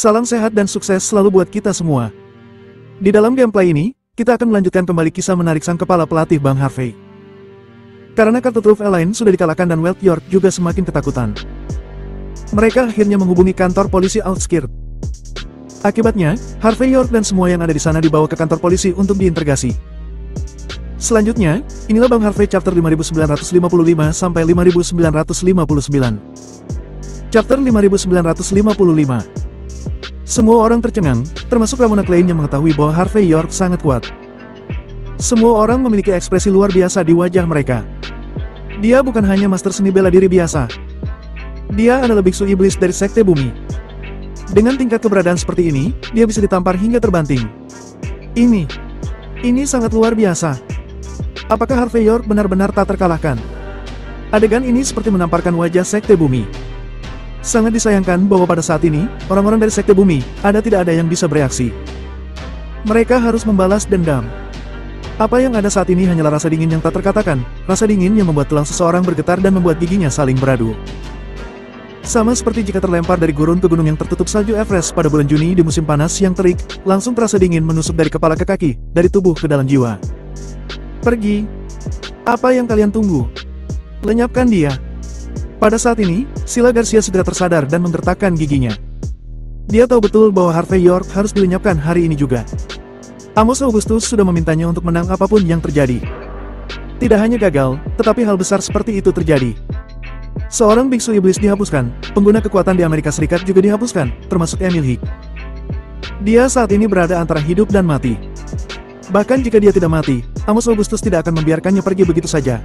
Salam sehat dan sukses selalu buat kita semua. Di dalam gameplay ini, kita akan melanjutkan kembali kisah menarik sang kepala pelatih Bang Harvey. Karena kartu truf lain sudah dikalahkan dan Welt York juga semakin ketakutan. Mereka akhirnya menghubungi kantor polisi Outskirt. Akibatnya, Harvey York dan semua yang ada di sana dibawa ke kantor polisi untuk diinterogasi. Selanjutnya, inilah Bang Harvey chapter 5955 sampai 5959. Chapter 5955. Semua orang tercengang, termasuk Ramona Klein yang mengetahui bahwa Harvey York sangat kuat. Semua orang memiliki ekspresi luar biasa di wajah mereka. Dia bukan hanya master seni bela diri biasa. Dia adalah biksu iblis dari Sekte Bumi. Dengan tingkat keberadaan seperti ini, dia bisa ditampar hingga terbanting. Ini sangat luar biasa. Apakah Harvey York benar-benar tak terkalahkan? Adegan ini seperti menamparkan wajah Sekte Bumi. Sangat disayangkan bahwa pada saat ini, orang-orang dari Sekte Bumi, tidak ada yang bisa bereaksi. Mereka harus membalas dendam. Apa yang ada saat ini hanyalah rasa dingin yang tak terkatakan, rasa dingin yang membuat tulang seseorang bergetar dan membuat giginya saling beradu. Sama seperti jika terlempar dari gurun ke gunung yang tertutup salju Everest pada bulan Juni di musim panas yang terik, langsung terasa dingin menusuk dari kepala ke kaki, dari tubuh ke dalam jiwa. Pergi. Apa yang kalian tunggu? Lenyapkan dia. Pada saat ini, Sila Garcia segera tersadar dan menggertakkan giginya. Dia tahu betul bahwa Harvey York harus dilenyapkan hari ini juga. Amos Augustus sudah memintanya untuk menang apapun yang terjadi. Tidak hanya gagal, tetapi hal besar seperti itu terjadi. Seorang biksu iblis dihapuskan, pengguna kekuatan di Amerika Serikat juga dihapuskan, termasuk Emil Hick. Dia saat ini berada antara hidup dan mati. Bahkan jika dia tidak mati, Amos Augustus tidak akan membiarkannya pergi begitu saja.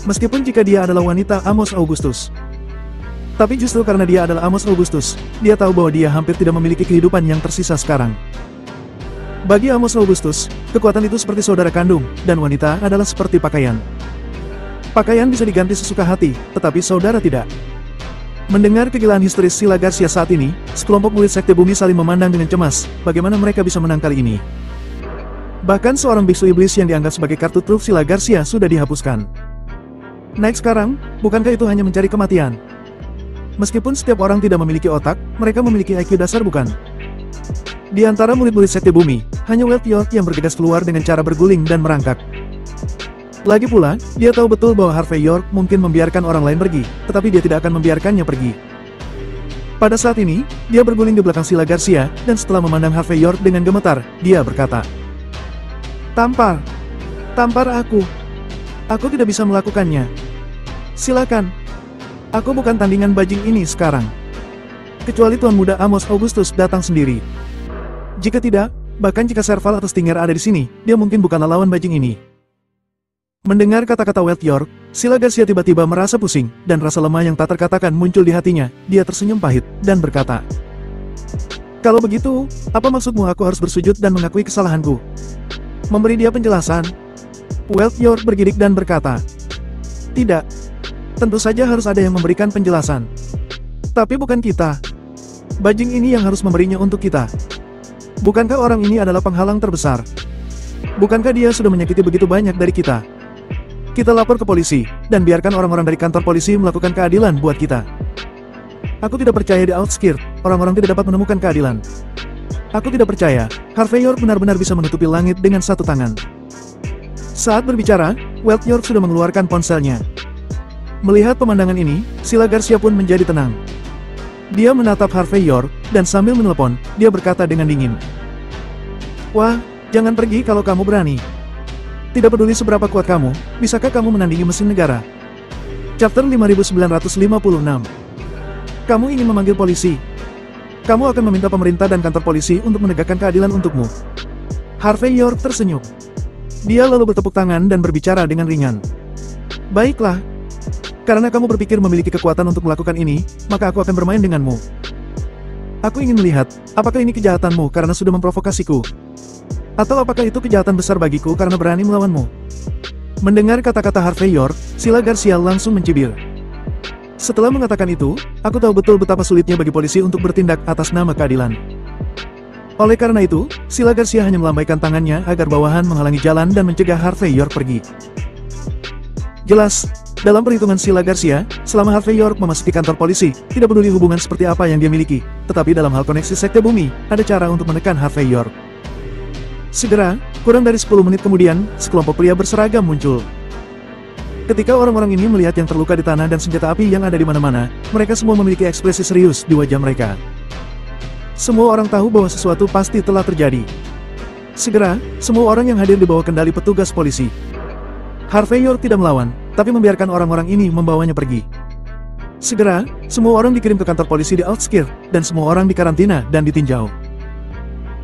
Meskipun jika dia adalah wanita Amos Augustus. Tapi justru karena dia adalah Amos Augustus, dia tahu bahwa dia hampir tidak memiliki kehidupan yang tersisa sekarang. Bagi Amos Augustus, kekuatan itu seperti saudara kandung, dan wanita adalah seperti pakaian. Pakaian bisa diganti sesuka hati, tetapi saudara tidak. Mendengar kegilaan histeris Sila Garcia saat ini, sekelompok murid Sekte Bumi saling memandang dengan cemas, bagaimana mereka bisa menang kali ini. Bahkan seorang biksu iblis yang dianggap sebagai kartu truf Sila Garcia sudah dihapuskan. Naik sekarang, bukankah itu hanya mencari kematian? Meskipun setiap orang tidak memiliki otak, mereka memiliki IQ dasar bukan? Di antara murid-murid Sekte Bumi, hanya Welt York yang bergegas keluar dengan cara berguling dan merangkak. Lagi pula, dia tahu betul bahwa Harvey York mungkin membiarkan orang lain pergi, tetapi dia tidak akan membiarkannya pergi. Pada saat ini, dia berguling di belakang Sila Garcia, dan setelah memandang Harvey York dengan gemetar, dia berkata, "Tampar! Tampar aku! Aku tidak bisa melakukannya. Silakan. Aku bukan tandingan bajing ini sekarang. Kecuali Tuan Muda Amos Augustus datang sendiri. Jika tidak, bahkan jika Serval atau Stinger ada di sini, dia mungkin bukanlah lawan bajing ini." Mendengar kata-kata Welt York, Sila Garcia tiba-tiba merasa pusing, dan rasa lemah yang tak terkatakan muncul di hatinya. Dia tersenyum pahit, dan berkata, "Kalau begitu, apa maksudmu aku harus bersujud dan mengakui kesalahanku? Memberi dia penjelasan?" Welt York bergidik dan berkata, "Tidak. Tentu saja harus ada yang memberikan penjelasan. Tapi bukan kita. Bajing ini yang harus memberinya untuk kita. Bukankah orang ini adalah penghalang terbesar? Bukankah dia sudah menyakiti begitu banyak dari kita? Kita lapor ke polisi, dan biarkan orang-orang dari kantor polisi melakukan keadilan buat kita. Aku tidak percaya di Outskirt, orang-orang tidak dapat menemukan keadilan. Aku tidak percaya, Harvey York benar-benar bisa menutupi langit dengan satu tangan." Saat berbicara, Welt York sudah mengeluarkan ponselnya. Melihat pemandangan ini, Sila Garcia pun menjadi tenang. Dia menatap Harvey York, dan sambil menelepon, dia berkata dengan dingin, "Wah, jangan pergi kalau kamu berani. Tidak peduli seberapa kuat kamu, bisakah kamu menandingi mesin negara?" Chapter 5956. Kamu ingin memanggil polisi? Kamu akan meminta pemerintah dan kantor polisi untuk menegakkan keadilan untukmu. Harvey York tersenyum. Dia lalu bertepuk tangan dan berbicara dengan ringan. "Baiklah. Karena kamu berpikir memiliki kekuatan untuk melakukan ini, maka aku akan bermain denganmu. Aku ingin melihat, apakah ini kejahatanmu karena sudah memprovokasiku? Atau apakah itu kejahatan besar bagiku karena berani melawanmu?" Mendengar kata-kata Harvey York, Sila Garcia langsung mencibir. "Setelah mengatakan itu, aku tahu betul betapa sulitnya bagi polisi untuk bertindak atas nama keadilan. Oleh karena itu, Sila Garcia hanya melambaikan tangannya agar bawahan menghalangi jalan dan mencegah Harvey York pergi. Jelas, dalam perhitungan Sila Garcia, selama Harvey York memasuki kantor polisi, tidak peduli hubungan seperti apa yang dia miliki, tetapi dalam hal koneksi Sekte Bumi, ada cara untuk menekan Harvey York. Segera, kurang dari 10 menit kemudian, sekelompok pria berseragam muncul. Ketika orang-orang ini melihat yang terluka di tanah dan senjata api yang ada di mana-mana, mereka semua memiliki ekspresi serius di wajah mereka. Semua orang tahu bahwa sesuatu pasti telah terjadi. Segera, semua orang yang hadir dibawa kendali petugas polisi. Harvey York tidak melawan, tapi membiarkan orang-orang ini membawanya pergi. Segera, semua orang dikirim ke kantor polisi di outskirt, dan semua orang dikarantina dan ditinjau.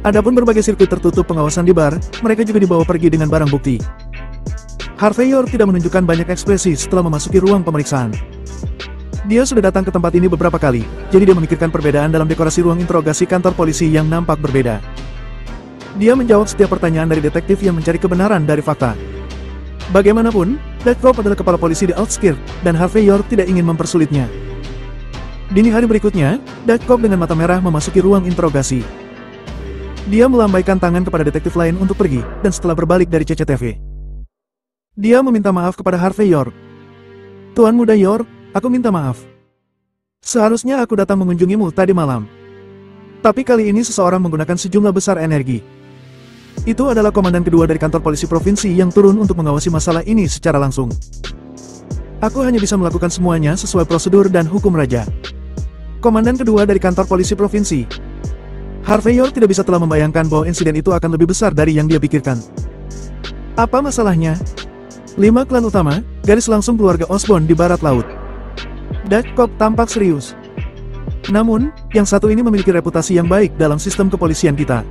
Adapun berbagai sirkuit tertutup pengawasan di bar, mereka juga dibawa pergi dengan barang bukti. Harvey York tidak menunjukkan banyak ekspresi setelah memasuki ruang pemeriksaan. Dia sudah datang ke tempat ini beberapa kali, jadi dia memikirkan perbedaan dalam dekorasi ruang interogasi kantor polisi yang nampak berbeda. Dia menjawab setiap pertanyaan dari detektif yang mencari kebenaran dari fakta. Bagaimanapun, Detkop adalah kepala polisi di outskirt, dan Harvey York tidak ingin mempersulitnya. Dini hari berikutnya, Detkop dengan mata merah memasuki ruang interogasi. Dia melambaikan tangan kepada detektif lain untuk pergi, dan setelah berbalik dari CCTV, dia meminta maaf kepada Harvey York. "Tuan Muda York, aku minta maaf. Seharusnya aku datang mengunjungimu tadi malam. Tapi kali ini seseorang menggunakan sejumlah besar energi. Itu adalah komandan kedua dari kantor polisi provinsi yang turun untuk mengawasi masalah ini secara langsung. Aku hanya bisa melakukan semuanya sesuai prosedur dan hukum raja." Komandan kedua dari kantor polisi provinsi. Harvey York tidak bisa telah membayangkan bahwa insiden itu akan lebih besar dari yang dia pikirkan. Apa masalahnya? 5 klan utama, garis langsung keluarga Osborn di barat laut. Detkop tampak serius. Namun, yang satu ini memiliki reputasi yang baik dalam sistem kepolisian kita.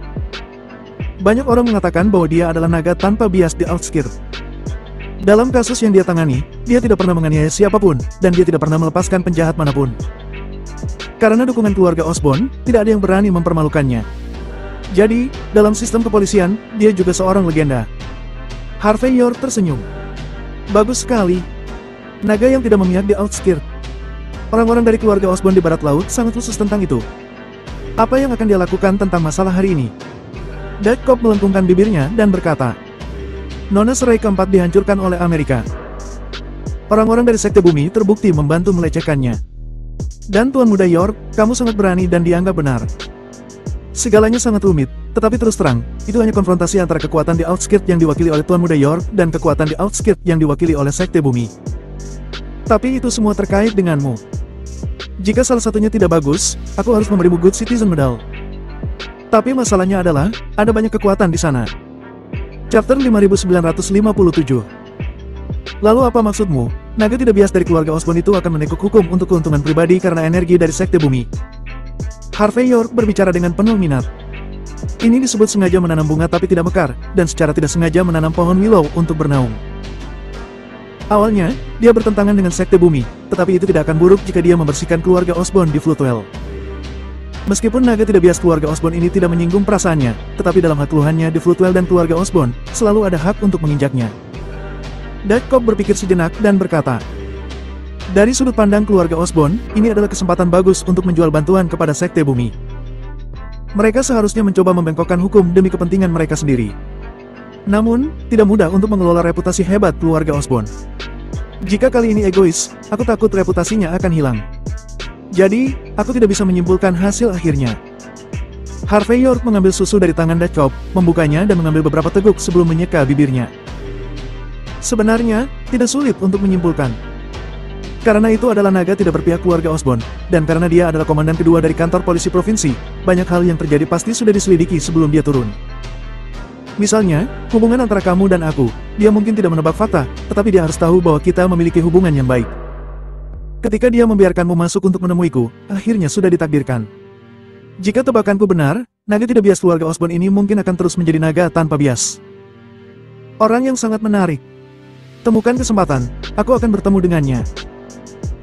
Banyak orang mengatakan bahwa dia adalah naga tanpa bias di outskirt. Dalam kasus yang dia tangani, dia tidak pernah menganiaya siapapun, dan dia tidak pernah melepaskan penjahat manapun. Karena dukungan keluarga Osborn, tidak ada yang berani mempermalukannya. Jadi, dalam sistem kepolisian, dia juga seorang legenda. Harvey York tersenyum. Bagus sekali. Naga yang tidak memihak di outskirt. Orang-orang dari keluarga Osborn di barat laut sangat khusus tentang itu. Apa yang akan dia lakukan tentang masalah hari ini? Detkop melengkungkan bibirnya dan berkata, "Nona Serai keempat dihancurkan oleh Amerika. Orang-orang dari Sekte Bumi terbukti membantu melecehkannya. Dan Tuan Muda York, kamu sangat berani dan dianggap benar. Segalanya sangat rumit, tetapi terus terang, itu hanya konfrontasi antara kekuatan di outskirt yang diwakili oleh Tuan Muda York dan kekuatan di outskirt yang diwakili oleh Sekte Bumi. Tapi itu semua terkait denganmu. Jika salah satunya tidak bagus, aku harus memberimu Good Citizen Medal. Tapi masalahnya adalah, ada banyak kekuatan di sana." Chapter 5957. Lalu apa maksudmu? Naga tidak bias dari keluarga Osborn itu akan menekuk hukum untuk keuntungan pribadi karena energi dari Sekte Bumi. Harvey York berbicara dengan penuh minat. Ini disebut sengaja menanam bunga tapi tidak mekar, dan secara tidak sengaja menanam pohon willow untuk bernaung. Awalnya, dia bertentangan dengan Sekte Bumi, tetapi itu tidak akan buruk jika dia membersihkan keluarga Osborn di Floodwell. Meskipun naga tidak bias keluarga Osborn ini tidak menyinggung perasaannya, tetapi dalam hak keluhannya di Floodwell dan keluarga Osborn, selalu ada hak untuk menginjaknya. Detkop berpikir sejenak dan berkata, "Dari sudut pandang keluarga Osborn, ini adalah kesempatan bagus untuk menjual bantuan kepada Sekte Bumi. Mereka seharusnya mencoba membengkokkan hukum demi kepentingan mereka sendiri. Namun, tidak mudah untuk mengelola reputasi hebat keluarga Osborn. Jika kali ini egois, aku takut reputasinya akan hilang. Jadi, aku tidak bisa menyimpulkan hasil akhirnya." Harvey York mengambil susu dari tangan Detkop, membukanya dan mengambil beberapa teguk sebelum menyeka bibirnya. Sebenarnya, tidak sulit untuk menyimpulkan. Karena itu adalah naga tidak berpihak keluarga Osborn, dan karena dia adalah komandan kedua dari kantor polisi provinsi, banyak hal yang terjadi pasti sudah diselidiki sebelum dia turun. Misalnya, hubungan antara kamu dan aku, dia mungkin tidak menebak fakta, tetapi dia harus tahu bahwa kita memiliki hubungan yang baik. Ketika dia membiarkanmu masuk untuk menemuiku, akhirnya sudah ditakdirkan. Jika tebakanku benar, naga tidak bias keluarga Osborn ini mungkin akan terus menjadi naga tanpa bias. Orang yang sangat menarik. Temukan kesempatan, aku akan bertemu dengannya."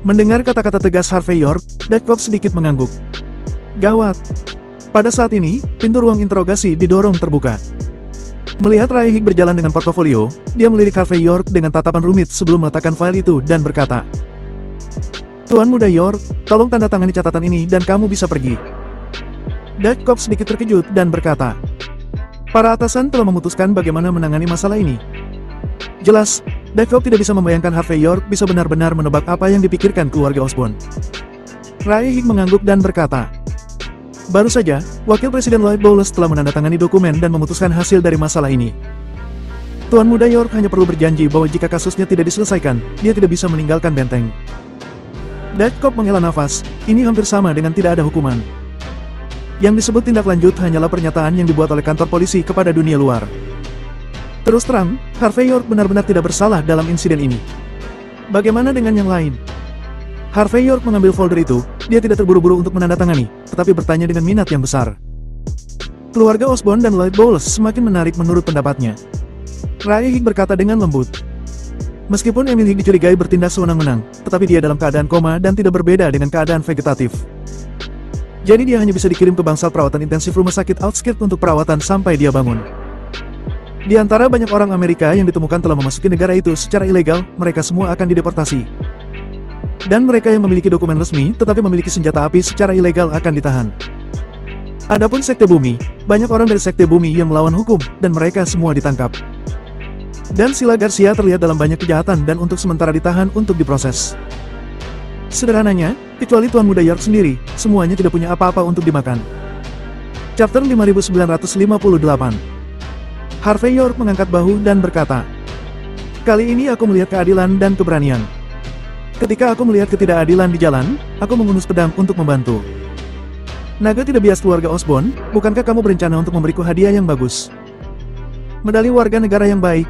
Mendengar kata-kata tegas Harvey York, Detkop sedikit mengangguk. Gawat. Pada saat ini, pintu ruang interogasi didorong terbuka. Melihat Raihik berjalan dengan portofolio, dia melirik Harvey York dengan tatapan rumit sebelum meletakkan file itu dan berkata, "Tuan Muda York, tolong tanda tangani catatan ini dan kamu bisa pergi." Detkop sedikit terkejut dan berkata, "Para atasan telah memutuskan bagaimana menangani masalah ini." Jelas, Detkop tidak bisa membayangkan Harvey York bisa benar-benar menebak apa yang dipikirkan keluarga Osborn. Raihik mengangguk dan berkata, Baru saja, Wakil Presiden Lloyd Bowles telah menandatangani dokumen dan memutuskan hasil dari masalah ini. Tuan Muda York hanya perlu berjanji bahwa jika kasusnya tidak diselesaikan, dia tidak bisa meninggalkan benteng. Dutch Cop menghela nafas, ini hampir sama dengan tidak ada hukuman. Yang disebut tindak lanjut hanyalah pernyataan yang dibuat oleh kantor polisi kepada dunia luar. Terus terang, Harvey York benar-benar tidak bersalah dalam insiden ini. Bagaimana dengan yang lain? Harvey York mengambil folder itu, dia tidak terburu-buru untuk menandatangani, tetapi bertanya dengan minat yang besar. Keluarga Osborn dan Lloyd Bowles semakin menarik menurut pendapatnya. Ray Higg berkata dengan lembut. Meskipun Emil Higg dicurigai bertindak sewenang-wenang, tetapi dia dalam keadaan koma dan tidak berbeda dengan keadaan vegetatif. Jadi dia hanya bisa dikirim ke bangsal perawatan intensif rumah sakit Outskirt untuk perawatan sampai dia bangun. Di antara banyak orang Amerika yang ditemukan telah memasuki negara itu secara ilegal, mereka semua akan dideportasi. Dan mereka yang memiliki dokumen resmi tetapi memiliki senjata api secara ilegal akan ditahan. Adapun Sekte Bumi, banyak orang dari Sekte Bumi yang melawan hukum, dan mereka semua ditangkap. Dan Sila Garcia terlihat dalam banyak kejahatan dan untuk sementara ditahan untuk diproses. Sederhananya, kecuali Tuan Muda York sendiri, semuanya tidak punya apa-apa untuk dimakan. Chapter 5958. Harvey York mengangkat bahu dan berkata, "Kali ini aku melihat keadilan dan keberanian. Ketika aku melihat ketidakadilan di jalan, aku menghunus pedang untuk membantu. Naga tidak bias keluarga Osborn, bukankah kamu berencana untuk memberiku hadiah yang bagus? Medali warga negara yang baik."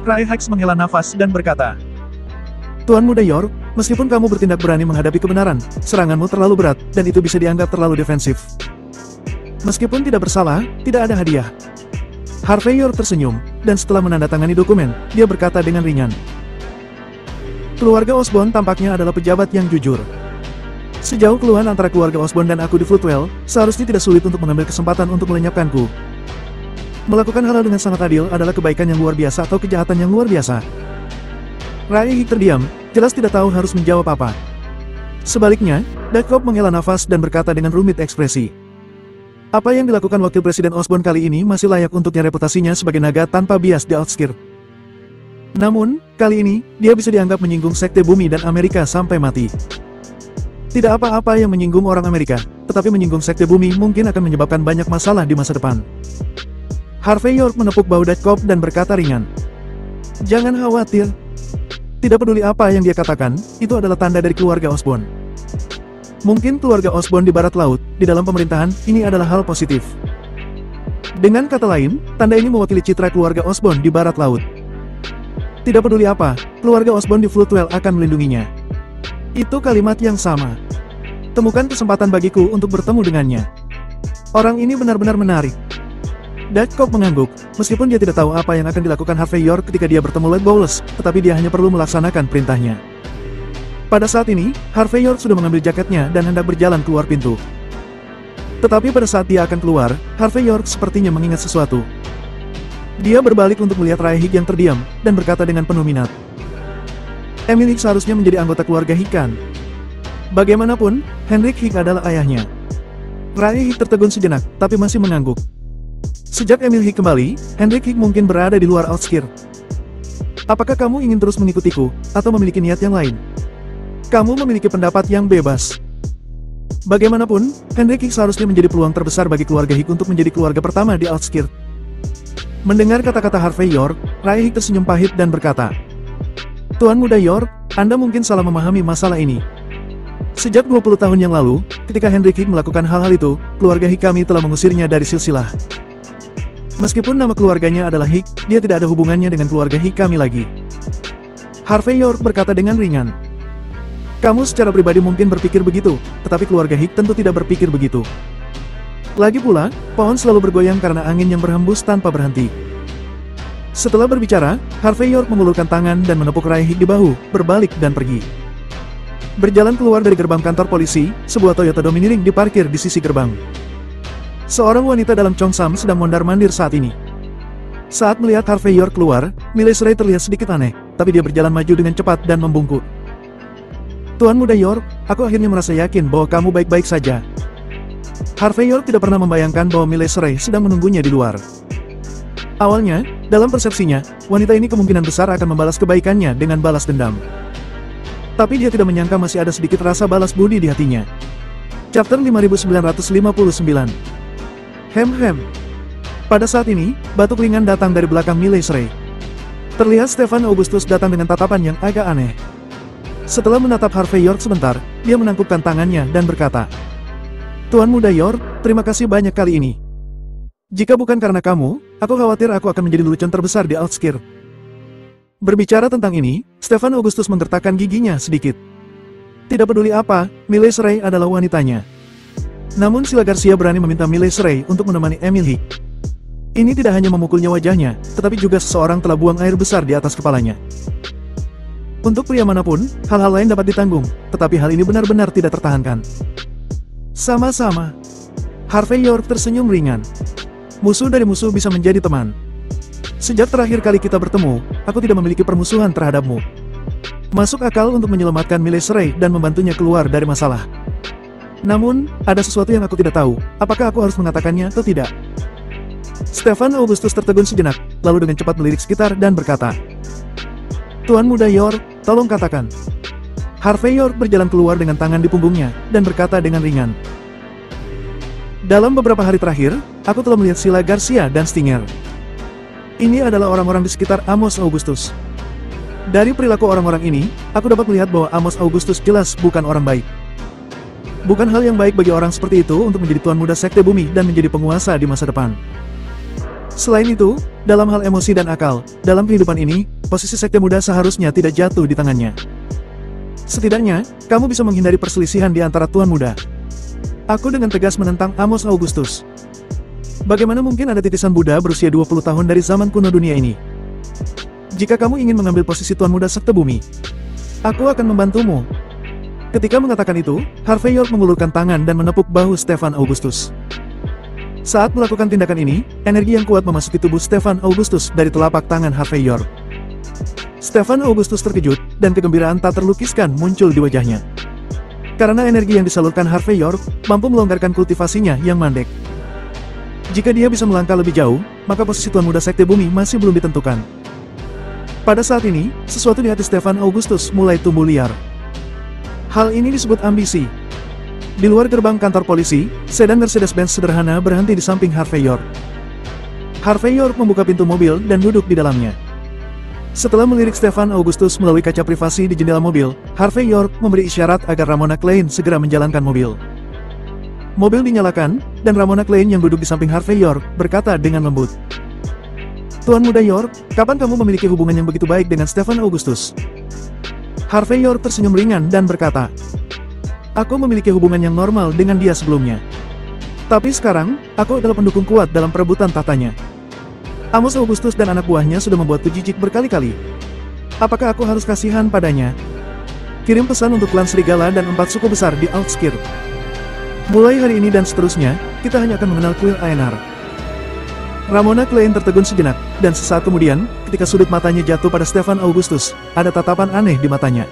Ray Higg menghela nafas dan berkata, "Tuan Muda York, meskipun kamu bertindak berani menghadapi kebenaran, seranganmu terlalu berat, dan itu bisa dianggap terlalu defensif. Meskipun tidak bersalah, tidak ada hadiah." Harvey York tersenyum, dan setelah menandatangani dokumen, dia berkata dengan ringan, "Keluarga Osborn tampaknya adalah pejabat yang jujur. Sejauh keluhan antara keluarga Osborn dan aku di Floodwell, seharusnya tidak sulit untuk mengambil kesempatan untuk melenyapkanku. Melakukan hal dengan sangat adil adalah kebaikan yang luar biasa atau kejahatan yang luar biasa." Ray Higg terdiam, jelas tidak tahu harus menjawab apa. Sebaliknya, Dutch Cop menghela nafas dan berkata dengan rumit ekspresi, "Apa yang dilakukan Wakil Presiden Osborn kali ini masih layak untuknya reputasinya sebagai naga tanpa bias di Outskirt. Namun, kali ini, dia bisa dianggap menyinggung Sekte Bumi dan Amerika sampai mati. Tidak apa-apa yang menyinggung orang Amerika, tetapi menyinggung Sekte Bumi mungkin akan menyebabkan banyak masalah di masa depan." Harvey York menepuk bahu Dutch Cop dan berkata ringan, "Jangan khawatir. Tidak peduli apa yang dia katakan, itu adalah tanda dari keluarga Osborn. Mungkin keluarga Osborn di barat laut, di dalam pemerintahan, ini adalah hal positif. Dengan kata lain, tanda ini mewakili citra keluarga Osborn di barat laut. Tidak peduli apa, keluarga Osborn di Floodwell akan melindunginya. Itu kalimat yang sama. Temukan kesempatan bagiku untuk bertemu dengannya. Orang ini benar-benar menarik." Dutch Cop mengangguk, meskipun dia tidak tahu apa yang akan dilakukan Harvey York ketika dia bertemu Lloyd Bowles, tetapi dia hanya perlu melaksanakan perintahnya. Pada saat ini, Harvey York sudah mengambil jaketnya dan hendak berjalan keluar pintu. Tetapi pada saat dia akan keluar, Harvey York sepertinya mengingat sesuatu. Dia berbalik untuk melihat Ray Higg yang terdiam, dan berkata dengan penuh minat, "Emil Higg seharusnya menjadi anggota keluarga Higg kan? Bagaimanapun, Henrik Higg adalah ayahnya." Ray Higg tertegun sejenak, tapi masih mengangguk. Sejak Emil Higg kembali, Henrik Higg mungkin berada di luar Outskirt. "Apakah kamu ingin terus mengikutiku, atau memiliki niat yang lain? Kamu memiliki pendapat yang bebas. Bagaimanapun, Henrik Higg seharusnya menjadi peluang terbesar bagi keluarga Higg untuk menjadi keluarga pertama di Outskirt." Mendengar kata-kata Harvey York, Ray Higg tersenyum pahit dan berkata, "Tuan Muda York, Anda mungkin salah memahami masalah ini. Sejak 20 tahun yang lalu, ketika Henrik Higg melakukan hal-hal itu, keluarga Higg kami telah mengusirnya dari silsilah. Meskipun nama keluarganya adalah Higg, dia tidak ada hubungannya dengan keluarga Higg kami lagi." Harvey York berkata dengan ringan, "Kamu secara pribadi mungkin berpikir begitu, tetapi keluarga Higg tentu tidak berpikir begitu. Lagi pula, pohon selalu bergoyang karena angin yang berhembus tanpa berhenti." Setelah berbicara, Harvey York mengulurkan tangan dan menepuk Ray Higg di bahu, berbalik dan pergi. Berjalan keluar dari gerbang kantor polisi, sebuah Toyota Domineering diparkir di sisi gerbang. Seorang wanita dalam Cheongsam sedang mondar-mandir saat ini. Saat melihat Harvey York keluar, Miles Ray terlihat sedikit aneh, tapi dia berjalan maju dengan cepat dan membungkuk. "Tuan Muda York, aku akhirnya merasa yakin bahwa kamu baik-baik saja." Harvey York tidak pernah membayangkan bahwa Miles Ray sedang menunggunya di luar. Awalnya, dalam persepsinya, wanita ini kemungkinan besar akan membalas kebaikannya dengan balas dendam. Tapi dia tidak menyangka masih ada sedikit rasa balas budi di hatinya. Chapter 5959. Hem. Pada saat ini, batuk ringan datang dari belakang Miley Ray. Terlihat Stefan Augustus datang dengan tatapan yang agak aneh. Setelah menatap Harvey York sebentar, dia menangkupkan tangannya dan berkata, "Tuan Muda York, terima kasih banyak kali ini. Jika bukan karena kamu, aku khawatir aku akan menjadi lelucon terbesar di Outskirts." Berbicara tentang ini, Stefan Augustus menggertakkan giginya sedikit. Tidak peduli apa, Miley Ray adalah wanitanya. Namun Sila Garcia berani meminta Miley Ray untuk menemani Emil Hick. Ini tidak hanya memukulnya wajahnya, tetapi juga seseorang telah buang air besar di atas kepalanya. Untuk pria manapun, hal-hal lain dapat ditanggung, tetapi hal ini benar-benar tidak tertahankan. Sama-sama. Harvey York tersenyum ringan. Musuh dari musuh bisa menjadi teman. Sejak terakhir kali kita bertemu, aku tidak memiliki permusuhan terhadapmu. Masuk akal untuk menyelamatkan Miley Ray dan membantunya keluar dari masalah. Namun, ada sesuatu yang aku tidak tahu, apakah aku harus mengatakannya atau tidak. Stefan Augustus tertegun sejenak, lalu dengan cepat melirik sekitar dan berkata, "Tuan Muda York, tolong katakan." Harvey York berjalan keluar dengan tangan di punggungnya, dan berkata dengan ringan, "Dalam beberapa hari terakhir, aku telah melihat Sila Garcia dan Stinger. Ini adalah orang-orang di sekitar Amos Augustus. Dari perilaku orang-orang ini, aku dapat melihat bahwa Amos Augustus jelas bukan orang baik. Bukan hal yang baik bagi orang seperti itu untuk menjadi tuan muda Sekte Bumi dan menjadi penguasa di masa depan. Selain itu, dalam hal emosi dan akal, dalam kehidupan ini, posisi Sekte Muda seharusnya tidak jatuh di tangannya. Setidaknya, kamu bisa menghindari perselisihan di antara tuan muda." Aku dengan tegas menentang Amos Augustus. Bagaimana mungkin ada titisan Buddha berusia 20 tahun dari zaman kuno dunia ini? Jika kamu ingin mengambil posisi tuan muda Sekte Bumi, aku akan membantumu. Ketika mengatakan itu, Harvey York mengulurkan tangan dan menepuk bahu Stefan Augustus. Saat melakukan tindakan ini, energi yang kuat memasuki tubuh Stefan Augustus dari telapak tangan Harvey York. Stefan Augustus terkejut, dan kegembiraan tak terlukiskan muncul di wajahnya. Karena energi yang disalurkan Harvey York, mampu melonggarkan kultivasinya yang mandek. Jika dia bisa melangkah lebih jauh, maka posisi tuan muda Sekte Bumi masih belum ditentukan. Pada saat ini, sesuatu di hati Stefan Augustus mulai tumbuh liar. Hal ini disebut ambisi. Di luar gerbang kantor polisi, sedan Mercedes-Benz sederhana berhenti di samping Harvey York. Harvey York membuka pintu mobil dan duduk di dalamnya. Setelah melirik Stefan Augustus melalui kaca privasi di jendela mobil, Harvey York memberi isyarat agar Ramona Klein segera menjalankan mobil. Mobil dinyalakan, dan Ramona Klein yang duduk di samping Harvey York berkata dengan lembut, "Tuan Muda York, kapan kamu memiliki hubungan yang begitu baik dengan Stefan Augustus?" Harvey York tersenyum ringan dan berkata, "Aku memiliki hubungan yang normal dengan dia sebelumnya. Tapi sekarang, aku adalah pendukung kuat dalam perebutan tahtanya. Amos Augustus dan anak buahnya sudah membuatku jijik berkali-kali. Apakah aku harus kasihan padanya? Kirim pesan untuk klan Serigala dan 4 suku besar di Outskirts. Mulai hari ini dan seterusnya, kita hanya akan mengenal kuil Aenar." Ramona Klein tertegun sejenak, dan sesaat kemudian, ketika sudut matanya jatuh pada Stefan Augustus, ada tatapan aneh di matanya.